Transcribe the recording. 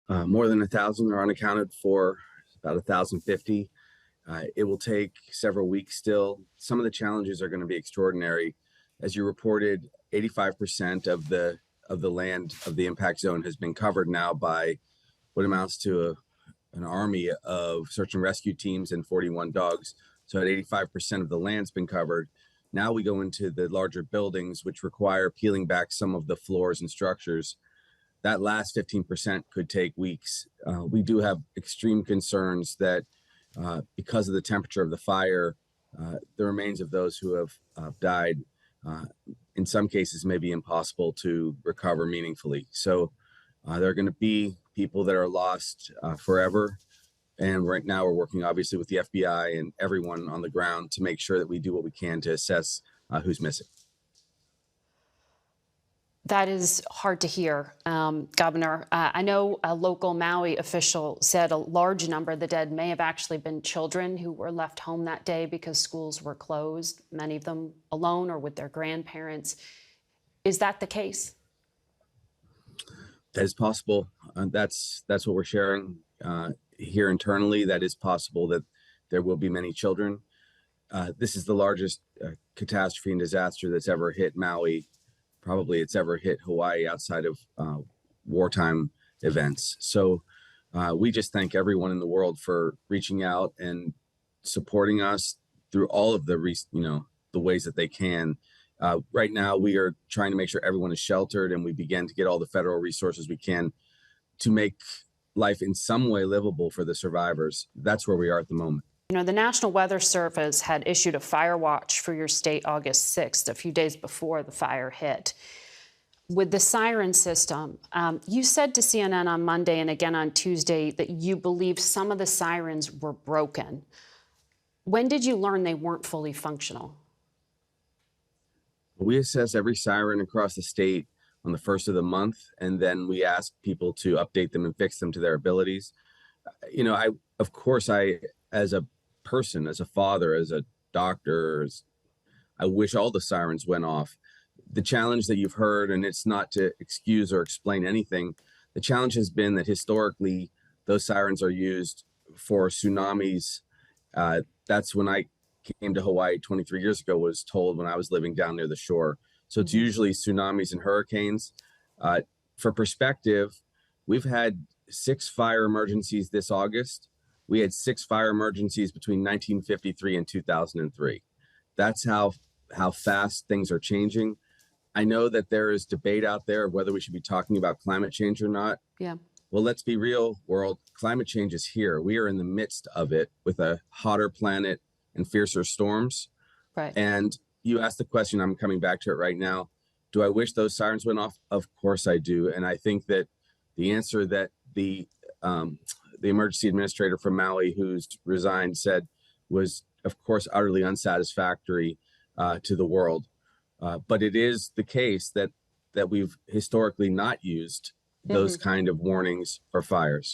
More than 1,000 are unaccounted for, about 1,050. It will take several weeks still. Some of the challenges are going to be extraordinary. As you reported, 85% of the land of the impact zone has been covered now by what amounts to an army of search and rescue teams and 41 dogs. So at 85% of the land's been covered. Now we go into the larger buildings, which require peeling back some of the floors and structures. That last 15% could take weeks. We do have extreme concerns that because of the temperature of the fire, the remains of those who have died, in some cases, may be impossible to recover meaningfully. So there are going to be people that are lost forever. And right now we're working obviously with the FBI and everyone on the ground to make sure that we do what we can to assess who's missing. That is hard to hear, Governor. I know a local Maui official said a large number of the dead may have actually been children who were left home that day because schools were closed, many of them alone or with their grandparents. Is that the case? That is possible. That's what we're sharing here internally. That is possible that there will be many children. This is the largest catastrophe and disaster that's ever hit Maui. Probably it's ever hit Hawaii outside of wartime events. So we just thank everyone in the world for reaching out and supporting us through all of the ways that they can. Right now, we are trying to make sure everyone is sheltered, and we begin to get all the federal resources we can to make life in some way livable for the survivors. That's where we are at the moment. You know, the National Weather Service had issued a fire watch for your state August 6th, a few days before the fire hit. With the siren system, you said to CNN on Monday and again on Tuesday that you believe some of the sirens were broken. When did you learn they weren't fully functional? We assess every siren across the state on the first of the month, and then we ask people to update them and fix them to their abilities. You know, of course, as a person, as a father, as a doctor, I wish all the sirens went off. The challenge that you've heard, and it's not to excuse or explain anything, the challenge has been that historically those sirens are used for tsunamis. That's when I came to Hawaii 23 years ago, was told when I was living down near the shore. So it's usually tsunamis and hurricanes. For perspective, we've had 6 fire emergencies this August. We had 6 fire emergencies between 1953 and 2003. That's how fast things are changing. I know that there is debate out there of whether we should be talking about climate change or not. Yeah. Well, let's be real, world. Climate change is here. We are in the midst of it with a hotter planet and fiercer storms. Right. And you asked the question, I'm coming back to it right now. Do I wish those sirens went off? Of course I do. And I think that the answer that the emergency administrator from Maui, who's resigned, said was, of course, utterly unsatisfactory to the world. But it is the case that we've historically not used those kind of warnings for fires.